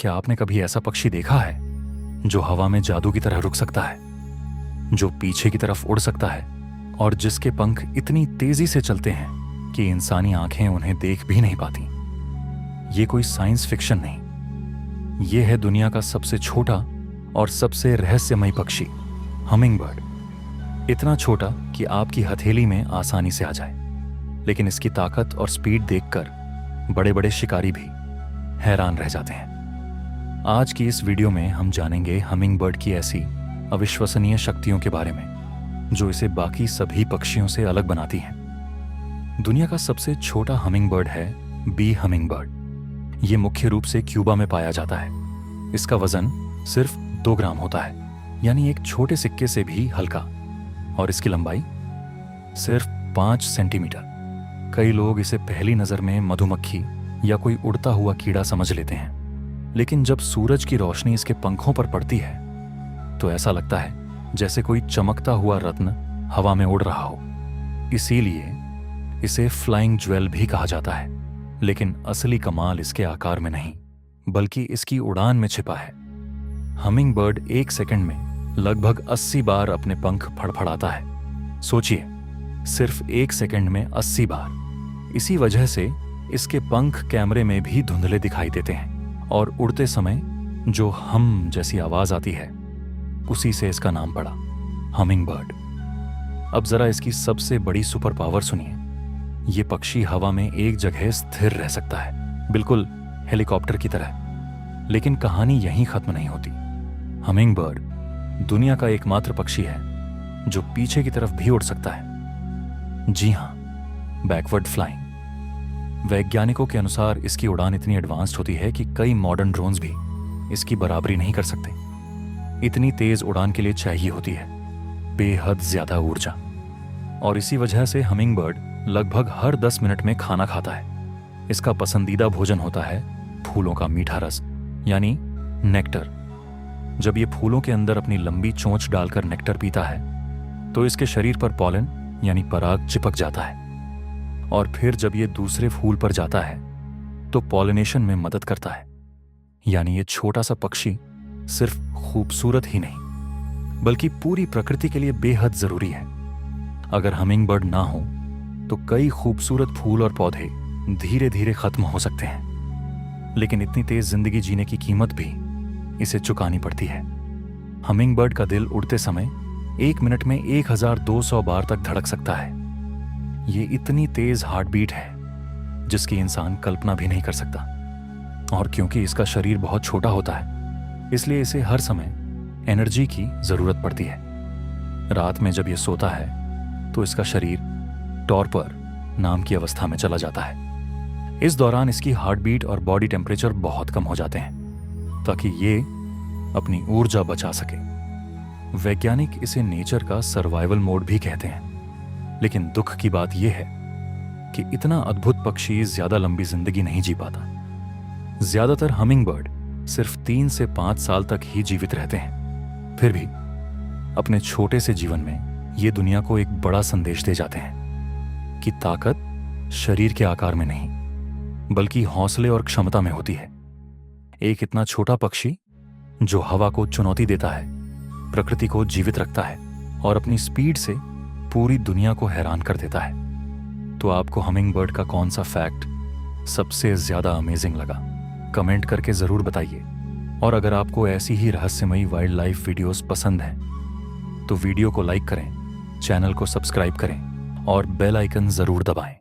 क्या आपने कभी ऐसा पक्षी देखा है जो हवा में जादू की तरह रुक सकता है, जो पीछे की तरफ उड़ सकता है और जिसके पंख इतनी तेजी से चलते हैं कि इंसानी आंखें उन्हें देख भी नहीं पाती? ये कोई साइंस फिक्शन नहीं, ये है दुनिया का सबसे छोटा और सबसे रहस्यमयी पक्षी, हमिंग बर्ड। इतना छोटा कि आपकी हथेली में आसानी से आ जाए, लेकिन इसकी ताकत और स्पीड देखकर बड़े बड़े शिकारी भी हैरान रह जाते हैं। आज की इस वीडियो में हम जानेंगे हमिंग बर्ड की ऐसी अविश्वसनीय शक्तियों के बारे में जो इसे बाकी सभी पक्षियों से अलग बनाती हैं। दुनिया का सबसे छोटा हमिंग बर्ड है बी हमिंग बर्ड। ये मुख्य रूप से क्यूबा में पाया जाता है। इसका वजन सिर्फ 2 ग्राम होता है, यानी एक छोटे सिक्के से भी हल्का, और इसकी लंबाई सिर्फ 5 सेंटीमीटर। कई लोग इसे पहली नजर में मधुमक्खी या कोई उड़ता हुआ कीड़ा समझ लेते हैं, लेकिन जब सूरज की रोशनी इसके पंखों पर पड़ती है तो ऐसा लगता है जैसे कोई चमकता हुआ रत्न हवा में उड़ रहा हो। इसीलिए इसे फ्लाइंग ज्वेल भी कहा जाता है। लेकिन असली कमाल इसके आकार में नहीं, बल्कि इसकी उड़ान में छिपा है। हमिंग बर्ड 1 सेकंड में लगभग 80 बार अपने पंख फड़फड़ाता है। सोचिए, सिर्फ 1 सेकंड में 80 बार। इसी वजह से इसके पंख कैमरे में भी धुंधले दिखाई देते हैं, और उड़ते समय जो हम जैसी आवाज आती है उसी से इसका नाम पड़ा, हमिंग बर्ड। अब जरा इसकी सबसे बड़ी सुपर पावर सुनिए। ये पक्षी हवा में एक जगह स्थिर रह सकता है, बिल्कुल हेलीकॉप्टर की तरह। लेकिन कहानी यहीं खत्म नहीं होती। हमिंग बर्ड दुनिया का एकमात्र पक्षी है जो पीछे की तरफ भी उड़ सकता है। जी हां, बैकवर्ड फ्लाइंग। वैज्ञानिकों के अनुसार इसकी उड़ान इतनी एडवांस्ड होती है कि कई मॉडर्न ड्रोन्स भी इसकी बराबरी नहीं कर सकते। इतनी तेज उड़ान के लिए चाहिए होती है बेहद ज्यादा ऊर्जा, और इसी वजह से हमिंग बर्ड लगभग हर 10 मिनट में खाना खाता है। इसका पसंदीदा भोजन होता है फूलों का मीठा रस, यानी नेक्टर। जब ये फूलों के अंदर अपनी लंबी चोंच डालकर नेक्टर पीता है तो इसके शरीर पर पॉलन यानी पराग चिपक जाता है, और फिर जब ये दूसरे फूल पर जाता है तो पॉलिनेशन में मदद करता है। यानी ये छोटा सा पक्षी सिर्फ खूबसूरत ही नहीं, बल्कि पूरी प्रकृति के लिए बेहद जरूरी है। अगर हमिंग बर्ड ना हो तो कई खूबसूरत फूल और पौधे धीरे धीरे खत्म हो सकते हैं। लेकिन इतनी तेज जिंदगी जीने की कीमत भी इसे चुकानी पड़ती है। हमिंग बर्ड का दिल उड़ते समय 1 मिनट में 1200 बार तक धड़क सकता है। ये इतनी तेज हार्ट बीट है जिसकी इंसान कल्पना भी नहीं कर सकता। और क्योंकि इसका शरीर बहुत छोटा होता है, इसलिए इसे हर समय एनर्जी की जरूरत पड़ती है। रात में जब ये सोता है तो इसका शरीर टॉर्पर नाम की अवस्था में चला जाता है। इस दौरान इसकी हार्ट बीट और बॉडी टेम्परेचर बहुत कम हो जाते हैं ताकि ये अपनी ऊर्जा बचा सके। वैज्ञानिक इसे नेचर का सर्वाइवल मोड भी कहते हैं। लेकिन दुख की बात यह है कि इतना अद्भुत पक्षी ज्यादा लंबी जिंदगी नहीं जी पाता। ज्यादातर हमिंग बर्ड सिर्फ 3 से 5 साल तक ही जीवित रहते हैं। फिर भी अपने छोटे से जीवन में ये दुनिया को एक बड़ा संदेश दे जाते हैं कि ताकत शरीर के आकार में नहीं, बल्कि हौसले और क्षमता में होती है। एक इतना छोटा पक्षी जो हवा को चुनौती देता है, प्रकृति को जीवित रखता है और अपनी स्पीड से पूरी दुनिया को हैरान कर देता है। तो आपको हमिंग बर्ड का कौन सा फैक्ट सबसे ज्यादा अमेजिंग लगा? कमेंट करके जरूर बताइए। और अगर आपको ऐसी ही रहस्यमयी वाइल्ड लाइफ वीडियोस पसंद हैं तो वीडियो को लाइक करें, चैनल को सब्सक्राइब करें और बेल आइकन जरूर दबाएं।